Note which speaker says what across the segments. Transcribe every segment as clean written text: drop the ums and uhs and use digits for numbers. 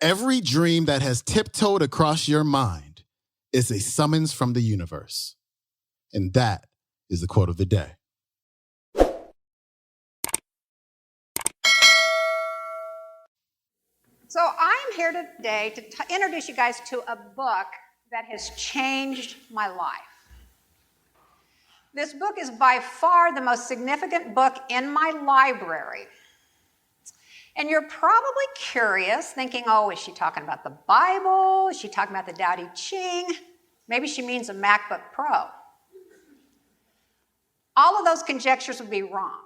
Speaker 1: Every dream that has tiptoed across your mind is a summons from the universe. And that is the quote of the day.
Speaker 2: So I'm here today to introduce you guys to a book that has changed my life. This book is by far the most significant book in my library. And you're probably curious, thinking, oh, is she talking about the Bible? Is she talking about the Tao Te Ching? Maybe she means a MacBook Pro. All of those conjectures would be wrong.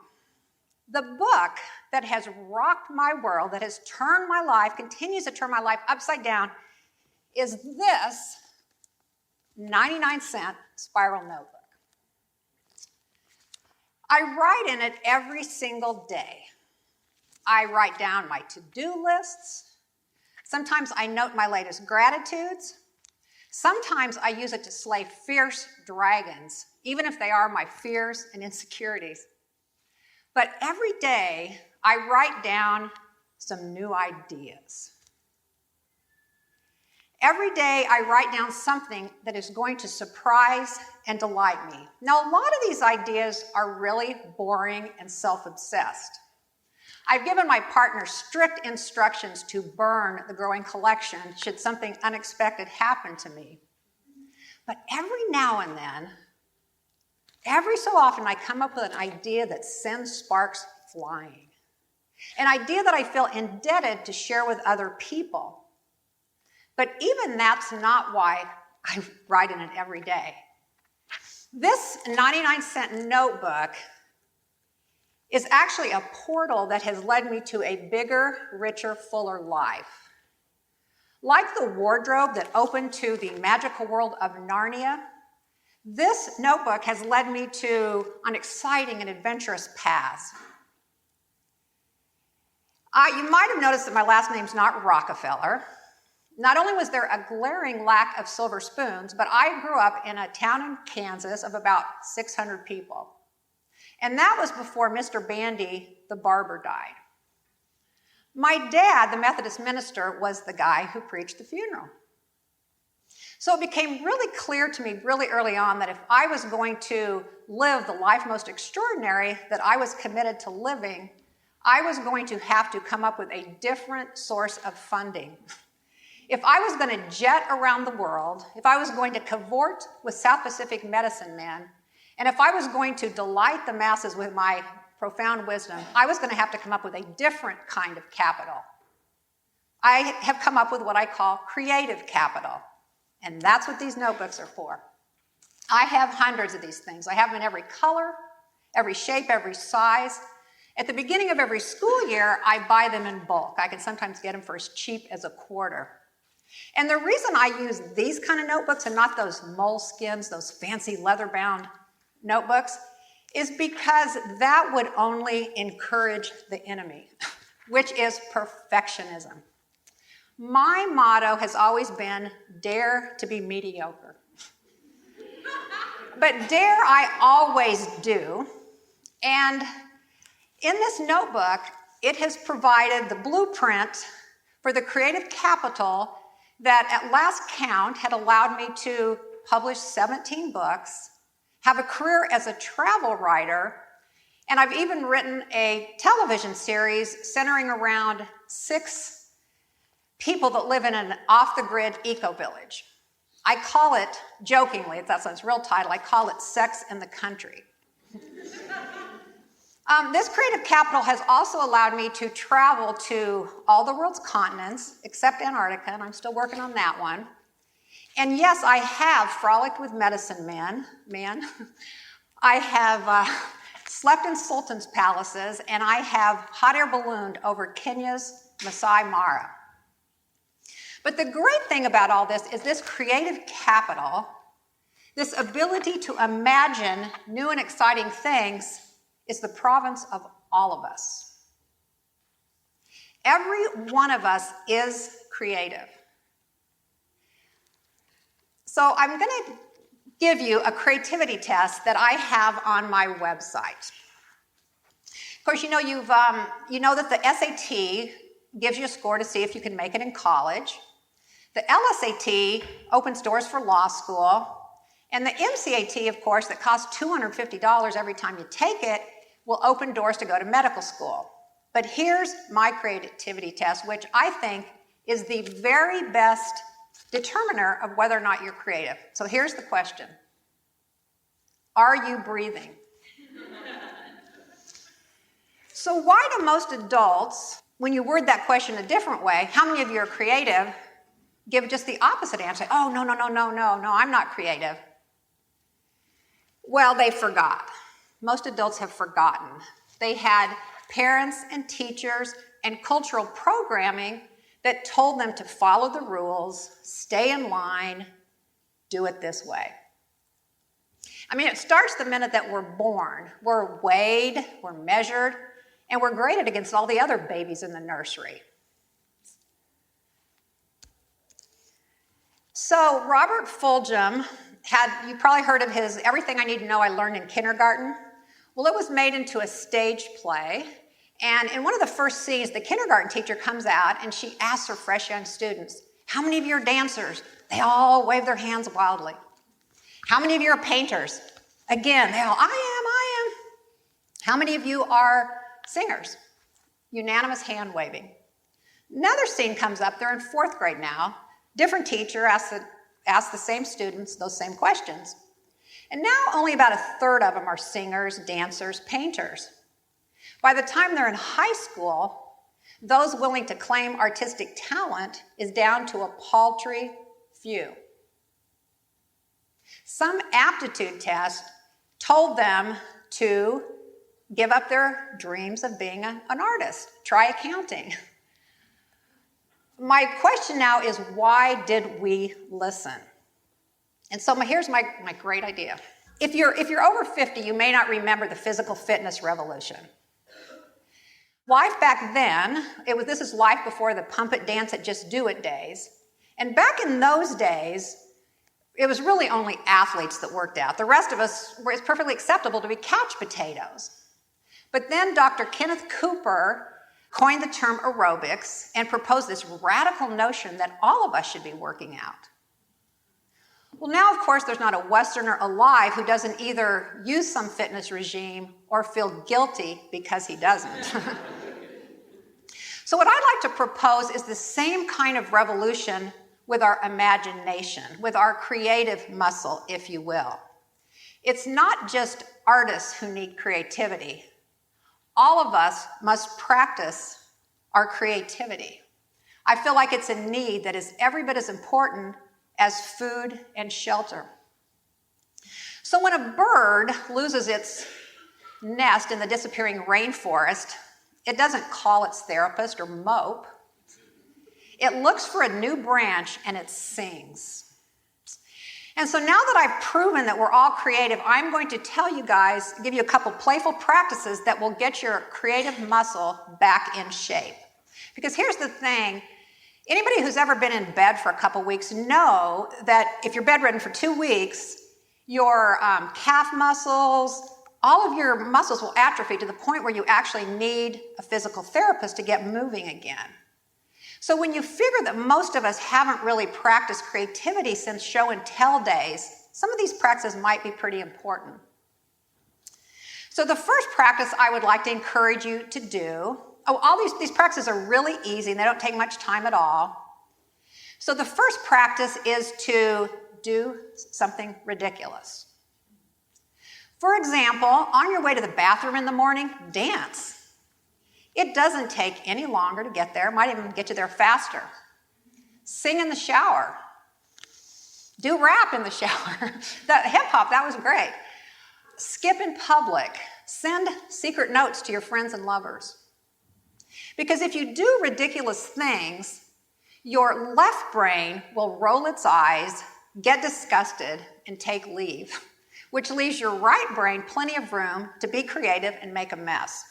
Speaker 2: The book that has rocked my world, that has turned my life, continues to turn my life upside down, is this 99-cent spiral notebook. I write in it every single day. I write down my to-do lists. Sometimes I note my latest gratitudes. Sometimes I use it to slay fierce dragons, even if they are my fears and insecurities. But every day, I write down some new ideas. Every day, I write down something that is going to surprise and delight me. Now, a lot of these ideas are really boring and self-obsessed. I've given my partner strict instructions to burn the growing collection should something unexpected happen to me. But every now and then, every so often, I come up with an idea that sends sparks flying. An idea that I feel indebted to share with other people. But even that's not why I write in it every day. This 99-cent notebook is actually a portal that has led me to a bigger, richer, fuller life. Like the wardrobe that opened to the magical world of Narnia, this notebook has led me on exciting and adventurous paths. You might have noticed that my last name's not Rockefeller. Not only was there a glaring lack of silver spoons, but I grew up in a town in Kansas of about 600 people. And that was before Mr. Bandy, the barber, died. My dad, the Methodist minister, was the guy who preached the funeral. So it became really clear to me really early on that if I was going to live the life most extraordinary that I was committed to living, I was going to have to come up with a different source of funding. If I was going to jet around the world, if I was going to cavort with South Pacific medicine men, and if I was going to delight the masses with my profound wisdom, I was going to have to come up with a different kind of capital. I have come up with what I call creative capital, and that's what these notebooks are for. I have hundreds of these things. I have them in every color, every shape, every size. At the beginning of every school year, I buy them in bulk. I can sometimes get them for as cheap as a quarter. And the reason I use these kind of notebooks and not those moleskins, those fancy leather-bound notebooks, is because that would only encourage the enemy, which is perfectionism. My motto has always been, dare to be mediocre. But dare I always do. And in this notebook, it has provided the blueprint for the creative capital that at last count had allowed me to publish 17 books, have a career as a travel writer, and I've even written a television series centering around 6 people that live in an off-the-grid eco-village. I call it, jokingly, that's its real title, I call it Sex in the Country. This creative capital has also allowed me to travel to all the world's continents, except Antarctica, and I'm still working on that one. And yes, I have frolicked with medicine men. I have slept in sultans' palaces, and I have hot air ballooned over Kenya's Masai Mara. But the great thing about all this is this creative capital, this ability to imagine new and exciting things, is the province of all of us. Every one of us is creative. So I'm going to give you a creativity test that I have on my website. Of course, you know that the SAT gives you a score to see if you can make it in college. The LSAT opens doors for law school. And the MCAT, of course, that costs $250 every time you take it, will open doors to go to medical school. But here's my creativity test, which I think is the very best determiner of whether or not you're creative. So here's the question. Are you breathing? So why do most adults, when you word that question a different way, how many of you are creative, give just the opposite answer? Oh, no, I'm not creative. Well, they forgot. Most adults have forgotten. They had parents and teachers and cultural programming that told them to follow the rules, stay in line, do it this way. I mean, it starts the minute that we're born. We're weighed, we're measured, and we're graded against all the other babies in the nursery. So Robert Fulghum you probably heard of his Everything I Need to Know I Learned in Kindergarten. Well, it was made into a stage play. And in one of the first scenes, the kindergarten teacher comes out and she asks her fresh young students, how many of you are dancers? They all wave their hands wildly. How many of you are painters? Again, they all, I am. How many of you are singers? Unanimous hand waving. Another scene comes up, they're in 4th grade now. Different teacher asks the same students those same questions. And now only about 1/3 of them are singers, dancers, painters. By the time they're in high school, those willing to claim artistic talent is down to a paltry few. Some aptitude test told them to give up their dreams of being an artist, try accounting. My question now is, why did we listen? And so here's my great idea. If you're over 50, you may not remember the physical fitness revolution. Life back then, this is life before the pump it, dance it, just do it days. And back in those days, it was really only athletes that worked out. The rest of us, it's perfectly acceptable to be couch potatoes. But then Dr. Kenneth Cooper coined the term aerobics and proposed this radical notion that all of us should be working out. Well, now, of course, there's not a Westerner alive who doesn't either use some fitness regime or feel guilty because he doesn't. So what I'd like to propose is the same kind of revolution with our imagination, with our creative muscle, if you will. It's not just artists who need creativity. All of us must practice our creativity. I feel like it's a need that is every bit as important as food and shelter. So when a bird loses its nest in the disappearing rainforest, it doesn't call its therapist or mope. It looks for a new branch and it sings. And so now that I've proven that we're all creative, I'm going to give you a couple playful practices that will get your creative muscle back in shape. Because here's the thing, anybody who's ever been in bed for a couple weeks know that if you're bedridden for 2 weeks, your calf muscles, all of your muscles will atrophy to the point where you actually need a physical therapist to get moving again. So when you figure that most of us haven't really practiced creativity since show and tell days, some of these practices might be pretty important. So the first practice I would like to encourage you to do, all these practices are really easy and they don't take much time at all. So the first practice is to do something ridiculous. For example, on your way to the bathroom in the morning, dance. It doesn't take any longer to get there. It might even get you there faster. Sing in the shower. Do rap in the shower. That hip hop, that was great. Skip in public. Send secret notes to your friends and lovers. Because if you do ridiculous things, your left brain will roll its eyes, get disgusted, and take leave, which leaves your right brain plenty of room to be creative and make a mess.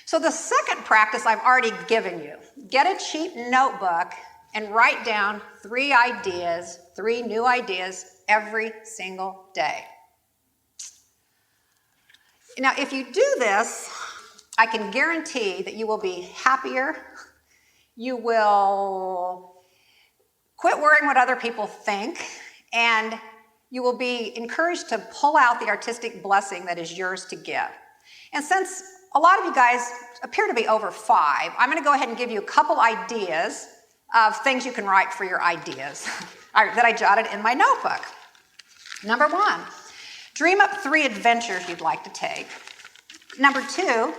Speaker 2: So the second practice I've already given you. Get a cheap notebook and write down 3 new ideas every single day. Now, if you do this, I can guarantee that you will be happier. You will quit worrying what other people think, and you will be encouraged to pull out the artistic blessing that is yours to give. And since a lot of you guys appear to be over 5, I'm going to go ahead and give you a couple ideas of things you can write for your ideas that I jotted in my notebook. Number 1, dream up 3 adventures you'd like to take. Number 2,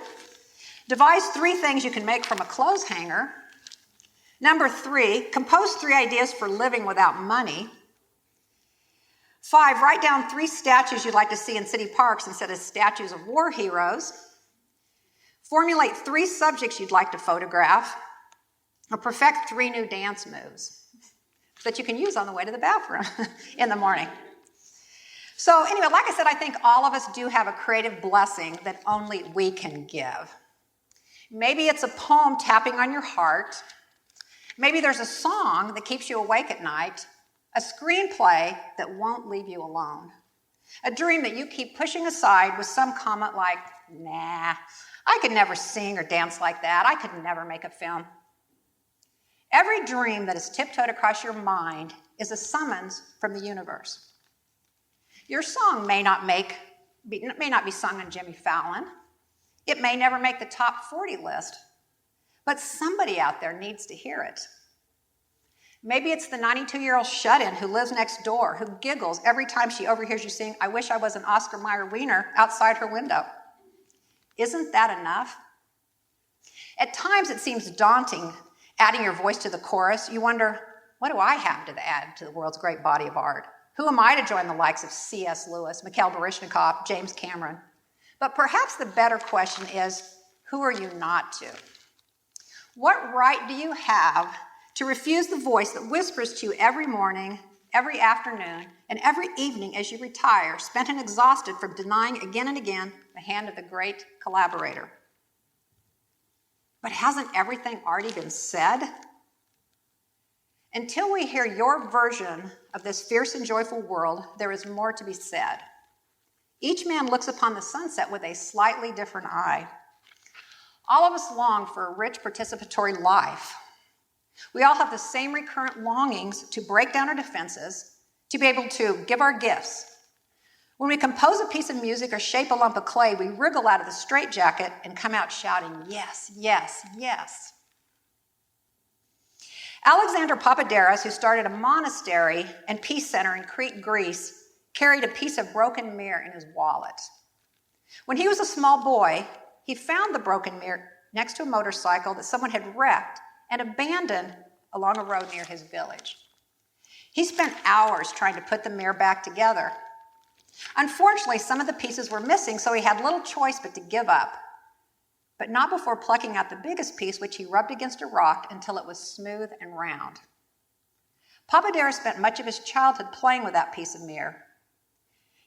Speaker 2: devise 3 things you can make from a clothes hanger. Number 3, compose 3 ideas for living without money. 5, write down 3 statues you'd like to see in city parks instead of statues of war heroes. Formulate 3 subjects you'd like to photograph, or perfect 3 new dance moves that you can use on the way to the bathroom in the morning. So anyway, like I said, I think all of us do have a creative blessing that only we can give. Maybe it's a poem tapping on your heart. Maybe there's a song that keeps you awake at night, a screenplay that won't leave you alone, a dream that you keep pushing aside with some comment like, nah, I could never sing or dance like that. I could never make a film. Every dream that is tiptoed across your mind is a summons from the universe. Your song may not be sung on Jimmy Fallon. It may never make the top 40 list, but somebody out there needs to hear it. Maybe it's the 92-year-old shut-in who lives next door, who giggles every time she overhears you sing, "I wish I was an Oscar Mayer wiener," outside her window. Isn't that enough? At times it seems daunting adding your voice to the chorus. You wonder, what do I have to add to the world's great body of art? Who am I to join the likes of C.S. Lewis, Mikhail Baryshnikov, James Cameron? But perhaps the better question is, who are you not to? What right do you have to refuse the voice that whispers to you every morning, every afternoon, and every evening as you retire, spent and exhausted from denying again and again the hand of the great collaborator? But hasn't everything already been said? Until we hear your version of this fierce and joyful world, there is more to be said. Each man looks upon the sunset with a slightly different eye. All of us long for a rich participatory life. We all have the same recurrent longings to break down our defenses, to be able to give our gifts. When we compose a piece of music or shape a lump of clay, we wriggle out of the straitjacket and come out shouting, yes, yes, yes. Alexander Papadakis, who started a monastery and peace center in Crete, Greece, carried a piece of broken mirror in his wallet. When he was a small boy, he found the broken mirror next to a motorcycle that someone had wrecked and abandoned along a road near his village. He spent hours trying to put the mirror back together. Unfortunately, some of the pieces were missing, so he had little choice but to give up, but not before plucking out the biggest piece, which he rubbed against a rock until it was smooth and round. Papadakis spent much of his childhood playing with that piece of mirror.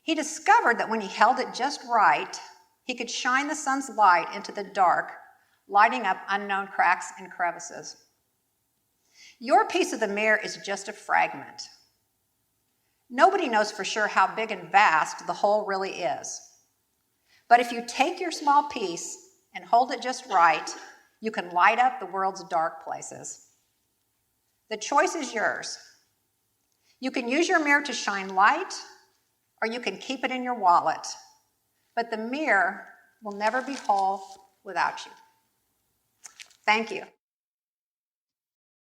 Speaker 2: He discovered that when he held it just right, he could shine the sun's light into the dark, lighting up unknown cracks and crevices. Your piece of the mirror is just a fragment. Nobody knows for sure how big and vast the whole really is. But if you take your small piece and hold it just right, you can light up the world's dark places. The choice is yours. You can use your mirror to shine light, or you can keep it in your wallet. But the mirror will never be whole without you. Thank you.